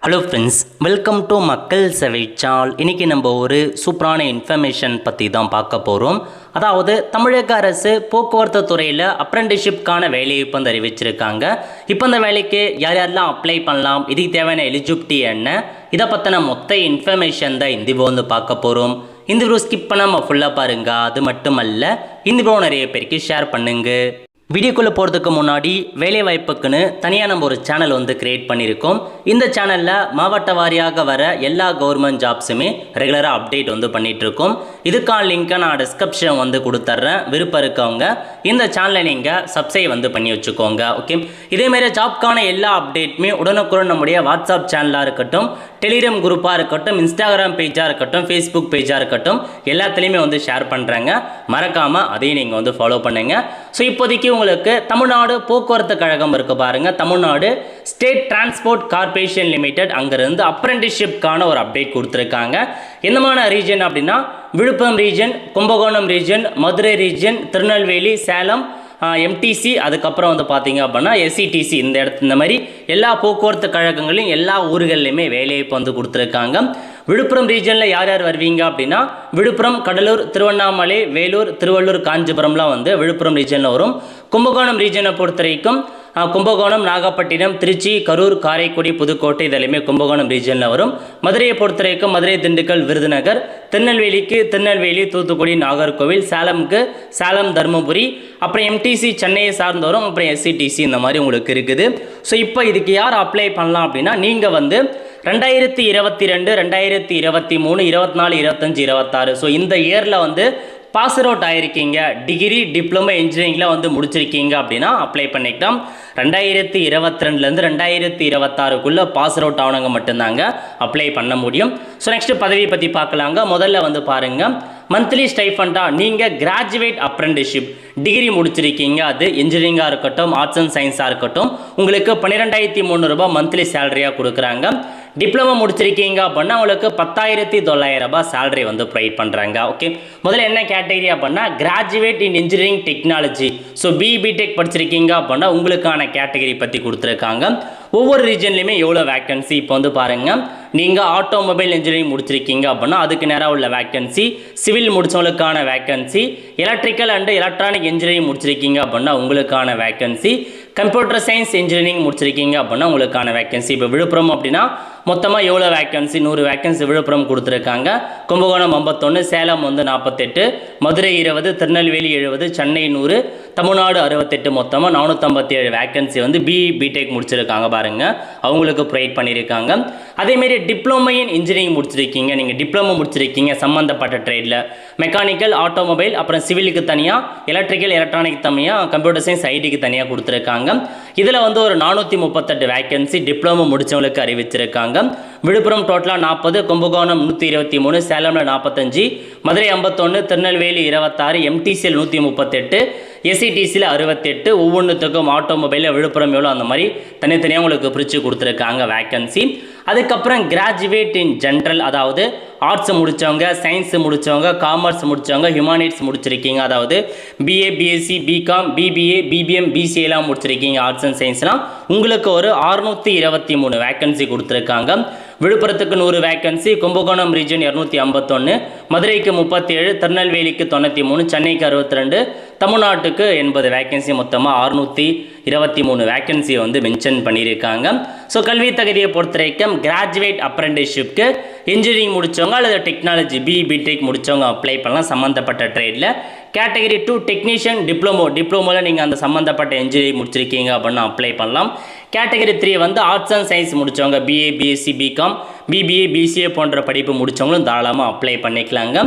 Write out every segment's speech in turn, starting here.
Hello friends, welcome to மக்கள் சேவைச்சால். இன்றைக்கி நம்ம ஒரு சூப்பரான இன்ஃபர்மேஷன் பற்றி தான் பார்க்க போகிறோம். அதாவது தமிழக அரசு போக்குவரத்து துறையில் அப்ரெண்டிஸ்ஷிப்கான வேலையை இப்போ வந்து அறிவிச்சிருக்காங்க. இப்போ இந்த வேலைக்கு யார் யாரெல்லாம் அப்ளை பண்ணலாம், இதுக்கு தேவையான எலிஜிபிலிட்டி என்ன, இதை பற்றின மொத்த இன்ஃபர்மேஷன் தான் இந்த வீடியோ வந்து பார்க்க போகிறோம். இந்த வீடியோ ஸ்கிப் பண்ணாமல் ஃபுல்லாக பாருங்கள். அது மட்டும் அல்ல, இந்த வீடியோ நிறைய பேருக்கு ஷேர் பண்ணுங்கள். வீடியோக்குள்ளே போகிறதுக்கு முன்னாடி வேலைவாய்ப்புக்குன்னு தனியாக நம்ம ஒரு சேனல் வந்து கிரியேட் பண்ணியிருக்கோம். இந்த சேனலில் மாவட்ட வாரியாக வர எல்லா கவர்மெண்ட் ஜாப்ஸுமே ரெகுலராக அப்டேட் வந்து பண்ணிகிட்ருக்கோம். இதுக்கான லிங்க்கை நான் டிஸ்கிரிப்ஷன் வந்து கொடுத்துட்றேன். விருப்பம் இருக்கவங்க இந்த சேனலை நீங்கள் சப்ஸ்கிரைப் வந்து பண்ணி வச்சுக்கோங்க. ஓகே, இதேமாரி ஜாப்க்கான எல்லா அப்டேட்டுமே உடனுக்குடன் நம்முடைய வாட்ஸ்அப் சேனலாக இருக்கட்டும், டெலிகிராம் குரூப்பாக இருக்கட்டும், இன்ஸ்டாகிராம் பேஜாக இருக்கட்டும், ஃபேஸ்புக் பேஜாக இருக்கட்டும், எல்லாத்துலேயுமே வந்து ஷேர் பண்ணுறாங்க. மறக்காமல் அதையும் நீங்கள் வந்து ஃபாலோ பண்ணுங்கள். ஸோ இப்போதைக்கு உங்களுக்கு தமிழ்நாடு போக்குவரத்து கழகம் இருக்குது பாருங்கள், Tamil Nadu state transport corporation limited, அங்கேருந்து அப்ரெண்டிஸ்ஷிப்கான ஒரு அப்டேட் கொடுத்துருக்காங்க. என்னமான ரீஜன் அப்படின்னா Villupuram region, Kumbakonam region, Madurai region, Tirunelveli, Salem, MTC, அதுக்கப்புறம் வந்து பார்த்தீங்க அப்படின்னா எஸ்சிடிசி, இந்த மாதிரி எல்லா போக்குவரத்து கழகங்களையும் எல்லா ஊர்கள்லையுமே வேலைவாய்ப்பு வந்து கொடுத்துருக்காங்க. விழுப்புரம் ரீஜனில் யார் யார் வருவீங்க அப்படின்னா விழுப்புரம், கடலூர், திருவண்ணாமலை, வேலூர், திருவள்ளூர், காஞ்சிபுரம்லாம் வந்து விழுப்புரம் ரீஜனில் வரும். கும்பகோணம் ரீஜனை பொறுத்த வரைக்கும் கும்பகோணம், நாகப்பட்டினம், திருச்சி, கரூர், காரைக்குடி, புதுக்கோட்டை, இதெல்லாமே கும்பகோணம் ரீஜனில் வரும். மதுரையை பொறுத்த வரைக்கும் மதுரை, திண்டுக்கல், விருதுநகர், திருநெல்வேலிக்கு திருநெல்வேலி, தூத்துக்குடி, நாகர்கோவில், சேலமுக்கு சேலம், தருமபுரி, அப்புறம் எம்டிசி சென்னையை சார்ந்து வரும், அப்புறம் எஸ்சிடிசி, இந்த மாதிரி உங்களுக்கு இருக்குது. ஸோ இப்போ இதுக்கு யார் அப்ளை பண்ணலாம் அப்படின்னா நீங்கள் வந்து 2022, 2023, 24, 25, 26, ஸோ இந்த இயரில் வந்து பாஸ் அவுட் ஆகிருக்கீங்க, டிகிரி, டிப்ளமோ, இன்ஜினியரிங்கில் வந்து முடிச்சிருக்கீங்க அப்படின்னா அப்ளை பண்ணிக்கலாம். 2022லேருந்து 2026க்குள்ளே பாஸ் அவுட் ஆனவங்க மட்டும்தாங்க அப்ளை பண்ண முடியும். ஸோ நெக்ஸ்ட்டு பதவி பற்றி பார்க்கலாங்க. முதல்ல வந்து பாருங்கள், மந்த்லி ஸ்டைஃபண்டாக நீங்கள் கிராஜுவேட் அப்ரெண்டிஸ்ஷிப் டிகிரி முடிச்சிருக்கீங்க, அது இன்ஜினியரிங்காக இருக்கட்டும், ஆர்ட்ஸ் அண்ட் சயின்ஸாக இருக்கட்டும், உங்களுக்கு 12,300 ரூபாய் மந்த்லி சேலரியாக கொடுக்குறாங்க. டிப்ளமோ முடிச்சிருக்கீங்க அப்படின்னா உங்களுக்கு 10,900 ரூபாய் சேலரி வந்து ப்ரொவைட் பண்ணுறாங்க. ஓகே, முதல்ல என்ன கேட்டகரி அப்படின்னா graduate in engineering technology. So BTech படிச்சிருக்கீங்க அப்படின்னா உங்களுக்கான கேட்டகரி பற்றி கொடுத்துருக்காங்க. ஒவ்வொரு ரீஜன்லையுமே எவ்வளோ வேக்கன்சி இப்போ வந்து பாருங்கள். நீங்கள் ஆட்டோமொபைல் இன்ஜினியரிங் முடிச்சிருக்கீங்க அப்படின்னா அதுக்கு நேராக உள்ள வேக்கன்சி, சிவில் முடித்தவங்களுக்கான vacancy, electrical and electronic engineering முடிச்சிருக்கீங்க அப்படின்னா உங்களுக்கான வேக்கன்சி, கம்ப்யூட்டர் சயின்ஸ் இன்ஜினியரிங் முடிச்சிருக்கீங்க அப்படின்னா உங்களுக்கான வேக்கன்சி. இப்போ விழுப்புரம் அப்படின்னா மொத்தமாக எவ்வளோ வேக்கன்சி, 100 வேக்கன்சி விழுப்புரம் கொடுத்துருக்காங்க. கும்பகோணம் 51, சேலம் வந்து 48, மதுரை 20, திருநெல்வேலி 70, சென்னை 100, தமிழ்நாடு 68, மொத்தமாக 457 வேக்கன்சி வந்து பிடெக் முடிச்சிருக்காங்க பாருங்கள், அவங்களுக்கு ப்ரொவைட் பண்ணியிருக்காங்க. அதேமாரி டிப்ளமோ இன் இன்ஜினியரிங் முடிச்சிருக்கீங்க, நீங்கள் டிப்ளமோ முடிச்சிருக்கீங்க சம்மந்தப்பட்ட ட்ரேடில், மெக்கானிக்கல், ஆட்டோமொபைல், அப்புறம் சிவிலுக்கு தனியாக, எலக்ட்ரிக்கல் எலக்ட்ரானிக் தனியாக, கம்ப்யூட்டர் சயின்ஸ் ஐடிக்கு தனியாக கொடுத்துருக்காங்க. இதில் வந்து ஒரு 438 வேக்கன்சி டிப்ளமோ முடித்தவங்களுக்கு அறிவிச்சிருக்காங்க. விழுப்புரம் டோட்டலாக 40, கும்பகோணம் 123, சேலமில் 45, மதுரை 51, திருநெல்வேலி 26, எம்டிசியில் 138, எஸ்சிடிசியில் 68, ஒவ்வொன்றுத்துக்கும் ஆட்டோமொபைலில் விழுப்புரம் எவ்வளோ அந்த மாதிரி தனித்தனியாக உங்களுக்கு பிரித்து கொடுத்துருக்காங்க வேக்கன்சி. அதுக்கப்புறம் கிராஜுவேட் இன் ஜென்ரல், அதாவது ஆர்ட்ஸ் முடித்தவங்க, சயின்ஸ் முடித்தவங்க, காமர்ஸ் முடித்தவங்க, ஹியூமானிட்டிஸ் முடிச்சிருக்கீங்க, அதாவது BA, BSc, BCom, BBA, BBM, பிசிஏலாம் முடிச்சிருக்கீங்க ஆர்ட்ஸ் அண்ட் சயின்ஸ்லாம், உங்களுக்கு ஒரு 623 வேக்கன்சி கொடுத்துருக்காங்க. விழுப்புரத்துக்கு 100 வேக்கன்சி, கும்பகோணம் ரீஜன் 251, மதுரைக்கு 37, திருநெல்வேலிக்கு 93, சென்னைக்கு 62, தமிழ்நாட்டுக்கு 80 வேக்கன்சி, மொத்தமாக 623 வேக்கன்சி வந்து மென்ஷன் பண்ணியிருக்காங்க. ஸோ கல்வி தகுதியை பொறுத்த வரைக்கும் கிராஜுவேட் அப்ரெண்டிஸ்ஷிப்க்கு இன்ஜினியரிங் முடித்தவங்க அல்லது டெக்னாலஜி பிடெக் முடித்தவங்க அப்ளை பண்ணலாம் சம்மந்தப்பட்ட ட்ரேடில். கேட்டகரி 2 டெக்னீஷியன் டிப்ளமோவில் நீங்கள் அந்த சம்மந்தப்பட்ட இன்ஜினியரிங் முடிச்சிருக்கீங்க அப்படின்னா அப்ளை பண்ணலாம். கேட்டகரி 3 வந்து ஆர்ட்ஸ் அண்ட் சயின்ஸ் முடித்தவங்க, BA, BSc, BCom, BBA, BCA போன்ற படிப்பு முடித்தவங்களும் தாராளமாக அப்ளை பண்ணிக்கலாங்க.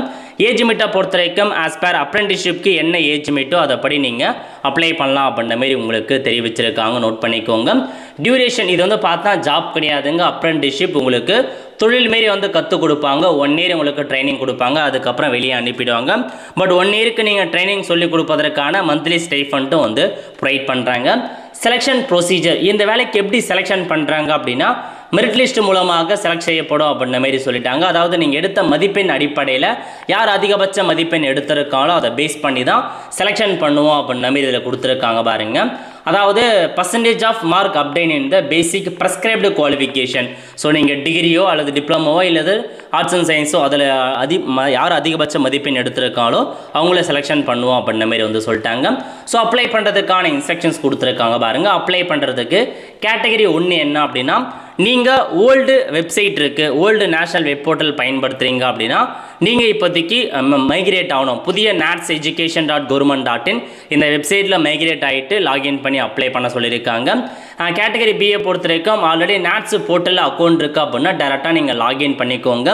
ஏஜ் லிமிட்டை பொறுத்த வரைக்கும் ஆஸ் பர் அப்ரெண்டிஸ்ஷிப்க்கு என்ன ஏஜ் லிமிட்டோ அதைப்படி நீங்கள் அப்ளை பண்ணலாம் அப்படின்ற மாதிரி உங்களுக்கு தெரிவிச்சிருக்காங்க, நோட் பண்ணிக்கோங்க. டியூரேஷன் இது வந்து பார்த்தா ஜாப் கிடையாதுங்க, அப்ரெண்டிஸ்ஷிப் உங்களுக்கு தொழில் மாரி வந்து கற்றுக் கொடுப்பாங்க. 1 இயர் உங்களுக்கு ட்ரைனிங் கொடுப்பாங்க, அதுக்கப்புறம் வெளியே அனுப்பிடுவாங்க. பட் 1 இயருக்கு நீங்கள் ட்ரைனிங் சொல்லிக் கொடுப்பதற்கான மந்த்லி ஸ்டைஃபண்டும் வந்து ப்ரொவைட் பண்ணுறாங்க. செலெக்ஷன் ப்ரொசீஜர், இந்த வேலைக்கு எப்படி செலெக்ஷன் பண்ணுறாங்க அப்படின்னா மெரிட் லிஸ்ட் மூலமாக செலக்ட் செய்யப்படும் அப்படின்ற மாதிரி சொல்லிட்டாங்க. அதாவது நீங்கள் எடுத்த மதிப்பெண் அடிப்படையில் யார் அதிகபட்ச மதிப்பெண் எடுத்திருக்காங்களோ அதை பேஸ் பண்ணி தான் செலெக்ஷன் பண்ணுவோம் அப்படின்ற மாதிரி இதில் கொடுத்துருக்காங்க பாருங்கள். அதாவது percentage of mark obtain in the basic prescribed qualification. So நீங்கள் டிகிரியோ அல்லது டிப்ளமோவோ இல்லது ஆர்ட்ஸ் அண்ட் சயின்ஸோ அதில் யார் அதிகபட்ச மதிப்பெண் எடுத்திருக்காங்களோ அவங்கள செலெக்ஷன் பண்ணுவோம் அப்படின்ற மாதிரி வந்து சொல்லிட்டாங்க. ஸோ அப்ளை பண்ணுறதுக்கான இன்ஸ்ட்ரக்ஷன்ஸ் கொடுத்துருக்காங்க பாருங்கள். அப்ளை பண்ணுறதுக்கு கேட்டகரி 1 என்ன அப்படின்னா, நீங்கள் ஓல்டு வெப்சைட் இருக்குது, ஓல்டு நேஷனல் வெப் போர்ட்டல் பயன்படுத்துகிறீங்க அப்படின்னா நீங்கள் இப்போதைக்கு மைக்ரேட் ஆகணும். புதிய nats.education.government.in இந்த வெப்சைட்டில் மைக்ரேட் ஆகிட்டு லாகின் பண்ணி அப்ளை பண்ண சொல்லியிருக்காங்க. கேட்டகரி பிஏ பொறுத்த வரைக்கும் ஆல்ரெடி நேட்ஸ் போர்ட்டலில் அக்கௌண்ட் இருக்குது அப்படின்னா டேரெக்டாக நீங்கள் லாகின் பண்ணிக்கோங்க.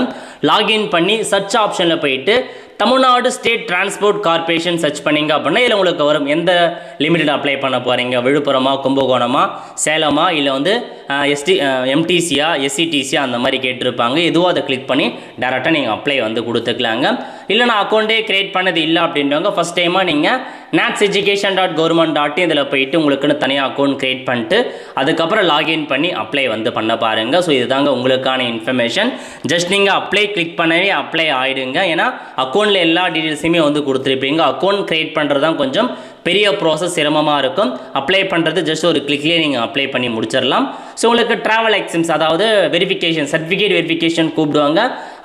லாகின் பண்ணி சர்ச் ஆப்ஷனில் போயிட்டு Tamil Nadu state transport corporation search பண்ணிங்க அப்படின்னா இதில் உங்களுக்கு வரும் எந்த லிமிட்டட் அப்ளை பண்ண போகிறீங்க, விழுப்புரமா, கும்பகோணமா, சேலமா, இல்லை வந்து எம்டிசியா, எஸ்சிடிசியா அந்த மாதிரி கேட்டிருப்பாங்க. எதுவோ அதை கிளிக் பண்ணி டேரெக்டாக நீங்கள் அப்ளை வந்து கொடுத்துக்கலாங்க. இல்லை நான் அக்கௌண்ட்டே க்ரியேட் பண்ணது இல்லை அப்படின்றவங்க ஃபஸ்ட் டைமாக நீங்கள் nats.education.government.in இதில் போயிட்டு உங்களுக்குன்னு தனியாக அக்கௌண்ட் க்ரியேட் பண்ணிட்டு அதுக்கப்புறம் லாகின் பண்ணி அப்ளை வந்து பண்ண பாருங்கள். ஸோ இதுதாங்க உங்களுக்கான இன்ஃபர்மேஷன். ஜஸ்ட் நீங்கள் அப்ளை கிளிக் பண்ணவே அப்ளை ஆகிடுங்க. ஏன்னா அக்கௌண்ட்டில் எல்லா டீட்டெயில்ஸுமே வந்து கொடுத்துருப்பீங்க. அக்கௌண்ட் க்ரியேட் பண்ணுறது தான் கொஞ்சம் பெரிய ப்ராசஸ், சிரமமாக இருக்கும். அப்ளை பண்ணுறது ஜஸ்ட் ஒரு கிளிக்லேயே நீங்கள் அப்ளை பண்ணி முடிச்சிடலாம். ஸோ உங்களுக்கு ட்ராவல் எக்ஸம்ஸ், அதாவது வெரிஃபிகேஷன், சர்டிஃபிகேட் வெரிஃபிகேஷன் கூப்பிடுவாங்க.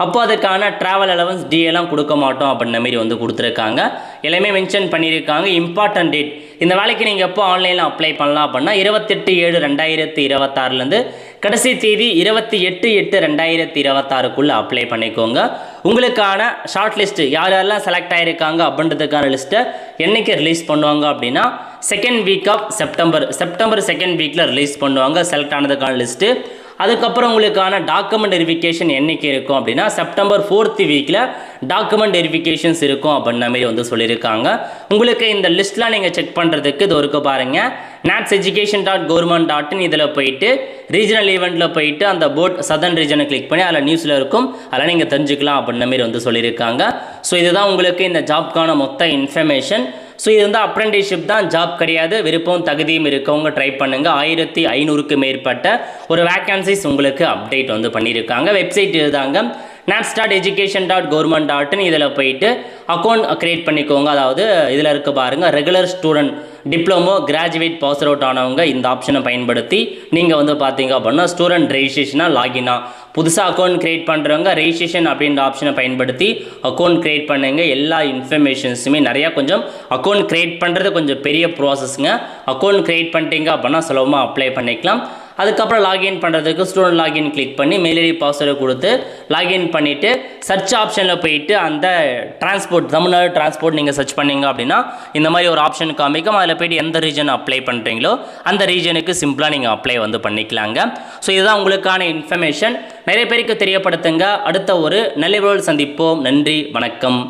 அப்போ அதுக்கான ட்ராவல் அலவன்ஸ் டிஎல்லாம் கொடுக்க மாட்டோம் அப்படின்ற மாதிரி வந்து கொடுத்துருக்காங்க. எல்லாமே மென்ஷன் பண்ணியிருக்காங்க. இம்பார்ட்டன்ட் டேட், இந்த வேலைக்கு நீங்கள் எப்போ ஆன்லைனில் அப்ளை பண்ணலாம் அப்படின்னா 28/7/2026 கடைசி தேதி 28/8/2026 அப்ளை பண்ணிக்கோங்க. உங்களுக்கான ஷார்ட் லிஸ்ட்டு யார் யாரெல்லாம் செலக்ட் ஆகிருக்காங்க அப்படின்றதுக்கான லிஸ்ட்டை என்றைக்கு ரிலீஸ் பண்ணுவாங்க அப்படின்னா second week of September second வீக்கில் ரிலீஸ் பண்ணுவாங்க செலக்ட் ஆனதுக்கான லிஸ்ட்டு. அதுக்கப்புறம் உங்களுக்கான டாக்குமெண்ட் வெரிஃபிகேஷன் என்றைக்கு இருக்கும் அப்படின்னா செப்டம்பர் 4th வீக்கில் டாக்குமெண்ட் வெரிஃபிகேஷன்ஸ் இருக்கும் அப்படின்ற மாதிரி வந்து சொல்லியிருக்காங்க. உங்களுக்கு இந்த லிஸ்ட்லாம் நீங்கள் செக் பண்ணுறதுக்கு இது ஒருக்கு பாருங்கள். nats.education.government.in இதில் போயிட்டு ரீஜனல் ஈவெண்ட்டில் போயிட்டு அந்த போர்ட் சதர்ன் ரீஜனை கிளிக் பண்ணி அதில் நியூஸில் இருக்கும், அதெல்லாம் நீங்கள் தெரிஞ்சுக்கலாம் அப்படின்ற மாதிரி வந்து சொல்லியிருக்காங்க. ஸோ இதுதான் உங்களுக்கு இந்த ஜாப்க்கான மொத்த இன்ஃபர்மேஷன். ஸோ இது வந்து அப்ரெண்டிஸ்ஷிப் தான், ஜாப் கிடையாது. விருப்பம் தகுதியும் இருக்கவங்க ட்ரை பண்ணுங்கள். 1500க்கு மேற்பட்ட ஒரு வேக்கன்சிஸ் உங்களுக்கு அப்டேட் வந்து பண்ணியிருக்காங்க. வெப்சைட் இதுதாங்க nats.education.government.in இதில் போயிட்டு அக்கௌண்ட் க்ரியேட் பண்ணிக்கோங்க. அதாவது இதில் இருக்க பாருங்கள், regular student, diploma, graduate, pass out ஆனவங்க இந்த ஆப்ஷனை பயன்படுத்தி நீங்கள் வந்து பார்த்தீங்க அப்படின்னா ஸ்டூடெண்ட் ரெஜிஸ்ட்ரேஷனாக லாகினா, புதுசாக அக்கௌண்ட் க்ரியேட் பண்ணுறவங்க ரெஜிஸ்ட்ரேஷன் அப்படின்ற ஆப்ஷனை பயன்படுத்தி அக்கௌண்ட் க்ரியேட் பண்ணுங்க. எல்லா இன்ஃபர்மேஷன்ஸுமே நிறையா, கொஞ்சம் அக்கௌண்ட் க்ரியேட் பண்ணுறது கொஞ்சம் பெரிய ப்ராசஸ்ங்க. அக்கௌண்ட் க்ரியேட் பண்ணிட்டீங்க அப்படின்னா சுலபமாக அப்ளை பண்ணிக்கலாம். அதுக்கப்புறம் லாகின் பண்ணுறதுக்கு ஸ்டூடெண்ட் லாகின் கிளிக் பண்ணி மெயில் ஐடி பாஸ்வேர்டு கொடுத்து லாகின் பண்ணிவிட்டு சர்ச் ஆப்ஷனில் போயிட்டு அந்த டிரான்ஸ்போர்ட், தமிழ்நாடு டிரான்ஸ்போர்ட் நீங்கள் சர்ச் பண்ணிங்க அப்படின்னா இந்த மாதிரி ஒரு ஆப்ஷன் காமிக்கும். அதில் போய்ட்டு எந்த ரீஜன் அப்ளை பண்ணுறீங்களோ அந்த ரீஜனுக்கு சிம்பிளாக நீங்கள் அப்ளை வந்து பண்ணிக்கலாங்க. ஸோ இதுதான் உங்களுக்கான இன்ஃபர்மேஷன். நிறைய பேருக்கு தெரியப்படுத்துங்க. அடுத்த ஒரு நல்ல சந்திப்போம். நன்றி, வணக்கம்.